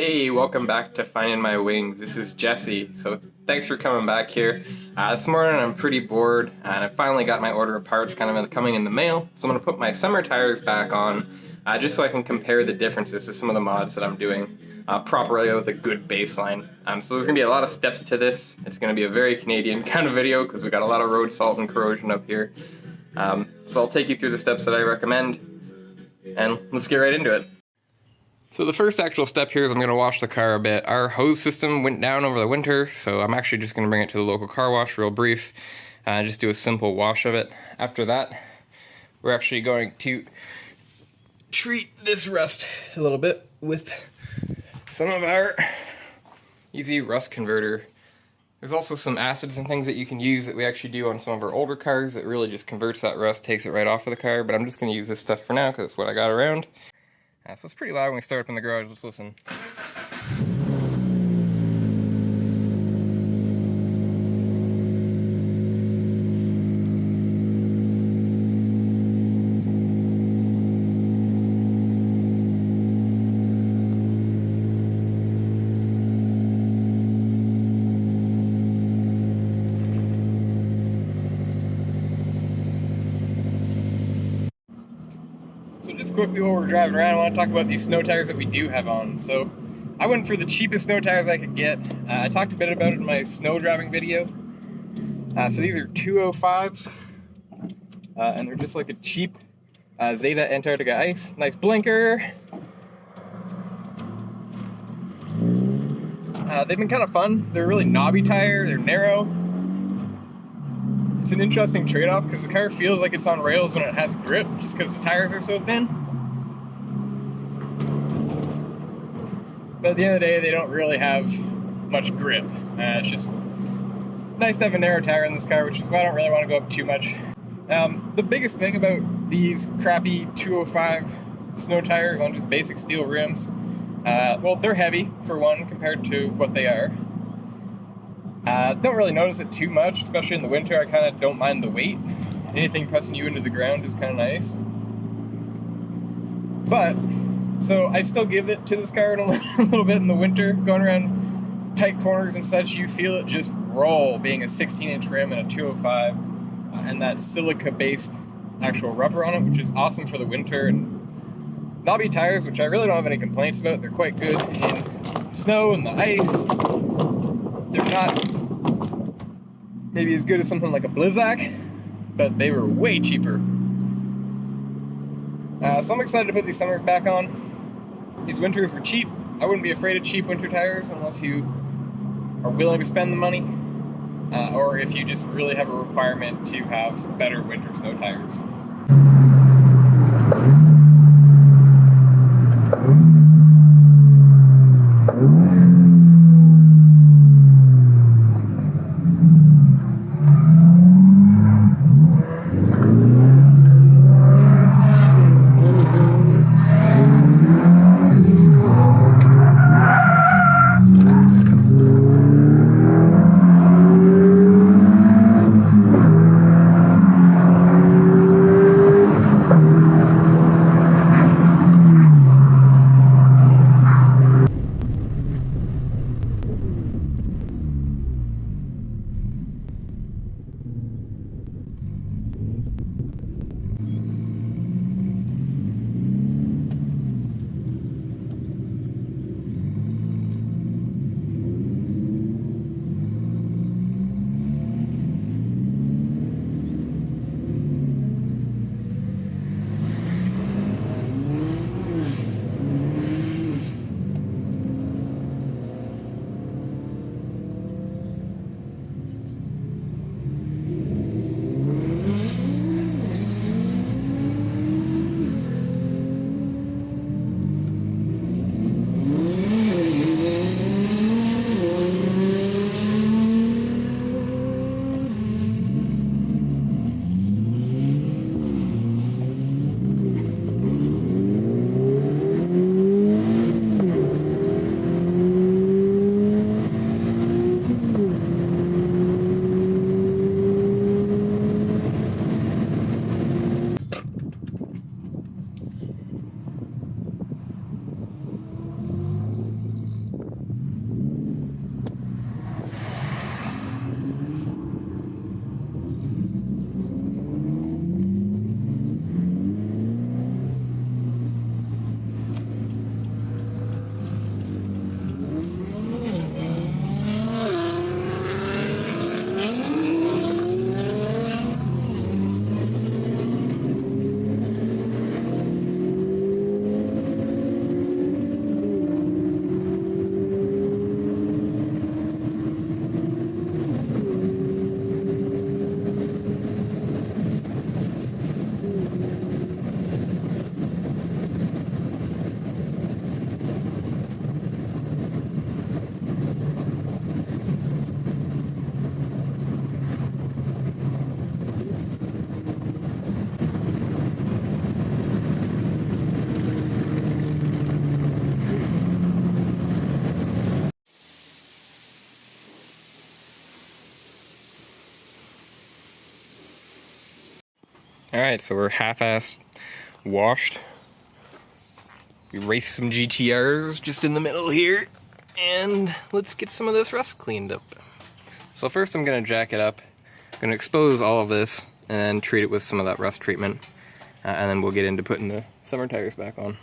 Hey, welcome back to Finding My Wings. This is Jesse, so thanks for coming back here. This morning I'm pretty bored, and I finally got my order of parts kind of coming in the mail, so I'm going to put my summer tires back on, just so I can compare the differences to some of the mods that I'm doing properly with a good baseline. So there's going to be a lot of steps to this. It's going to be a very Canadian kind of video, because we got a lot of road salt and corrosion up here. So I'll take you through the steps that I recommend, and let's get right into it. So the first actual step here is I'm going to wash the car a bit. Our hose system went down over the winter, so I'm actually just going to bring it to the local car wash real brief. Just do a simple wash of it. After that, we're actually going to treat this rust a little bit with some of our easy rust converter. There's also some acids and things that you can use that we actually do on some of our older cars that really just converts that rust, takes it right off of the car, but I'm just going to use this stuff for now because it's what I got around. So it's pretty loud when we start up in the garage. Let's listen. Just quickly while we're driving around, I want to talk about these snow tires that we do have on. So I went for the cheapest snow tires I could get. I talked a bit about it in my snow driving video. So these are 205s, and they're just like a cheap Zeta Antarctica Ice. Nice blinker. They've been kind of fun. They're a really knobby tire. They're narrow. It's an interesting trade-off because the car feels like it's on rails when it has grip, just because the tires are so thin. But at the end of the day, they don't really have much grip. It's just nice to have a narrow tire in this car, which is why I don't really want to go up too much. The biggest thing about these crappy 205 snow tires on just basic steel rims, well, they're heavy, for one, compared to what they are. Don't really notice it too much, especially in the winter. I kind of don't mind the weight. Anything pressing you into the ground is kind of nice. But, so I still give it to this car in a little bit in the winter. Going around tight corners and such, you feel it just roll, being a 16-inch rim and a 205. And that silica-based actual rubber on it, which is awesome for the winter. And knobby tires, which I really don't have any complaints about. They're quite good in snow and the ice. They're not maybe as good as something like a Blizzak, but they were way cheaper. So I'm excited to put these summers back on. These winters were cheap. I wouldn't be afraid of cheap winter tires unless you are willing to spend the money, or if you just really have a requirement to have better winter snow tires. Alright, so we're half-assed washed. We raced some GTRs just in the middle here, and let's get some of this rust cleaned up. So first I'm going to jack it up. I'm going to expose all of this and then treat it with some of that rust treatment, and then we'll get into putting the summer tires back on.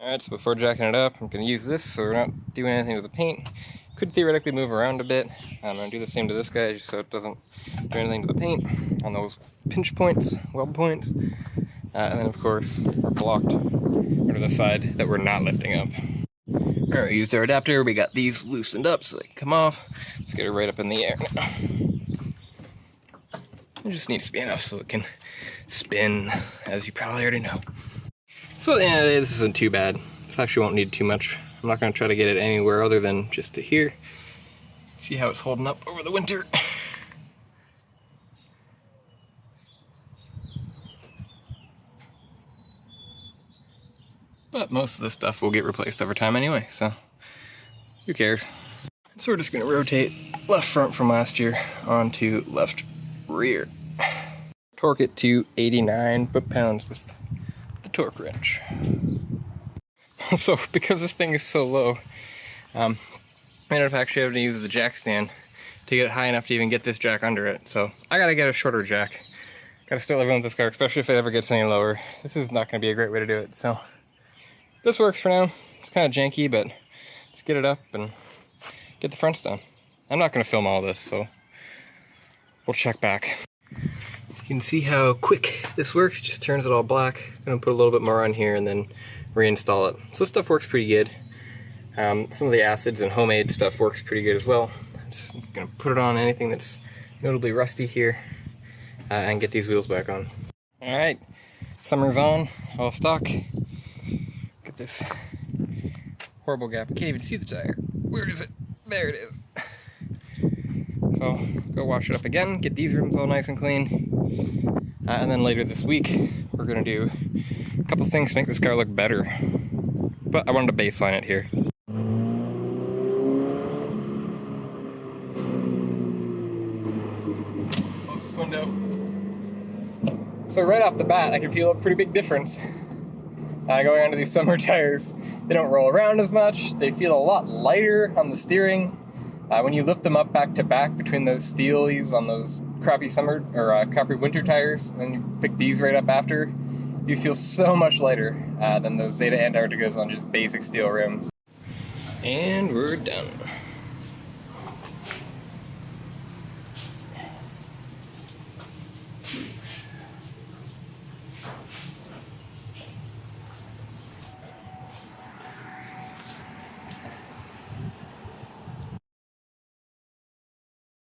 Alright, so before jacking it up, I'm going to use this so we're not doing anything with the paint. Could theoretically move around a bit. I'm going to do the same to this guy just so it doesn't do anything to the paint on those pinch points, weld points. And then of course we're blocked over the side that we're not lifting up. Alright, we used our adapter, we got these loosened up so they can come off. Let's get it right up in the air now. It just needs to be enough so it can spin, as you probably already know. So at the end of the day, this isn't too bad. This actually won't need too much. I'm not going to try to get it anywhere other than just to here. See how it's holding up over the winter. But most of this stuff will get replaced over time anyway, so who cares? So we're just going to rotate left front from last year onto left rear. Torque it to 89 foot-pounds with the torque wrench. So because this thing is so low, I ended up actually having to use the jack stand to get it high enough to even get this jack under it. So I gotta get a shorter jack. Gotta still live with this car, especially if it ever gets any lower. This is not gonna be a great way to do it. So this works for now. It's kind of janky, but let's get it up and get the fronts done. I'm not gonna film all this, so we'll check back. So you can see how quick this works. Just turns it all black. I'm gonna put a little bit more on here and then reinstall it. So this stuff works pretty good. Some of the acids and homemade stuff works pretty good as well. I'm just gonna put it on anything that's notably rusty here and get these wheels back on. All right, summer's on, all stock. Get this horrible gap. I can't even see the tire. Where is it? There it is. So go wash it up again, get these rims all nice and clean. And then later this week, we're gonna do a couple things to make this car look better. But I wanted to baseline it here. Close this window. So right off the bat, I can feel a pretty big difference going onto these summer tires. They don't roll around as much. They feel a lot lighter on the steering. When you lift them up back to back between those steelies on those crappy summer or crappy winter tires, and then you pick these right up after, these feel so much lighter than those Zeta Antarcticas on just basic steel rims. And we're done.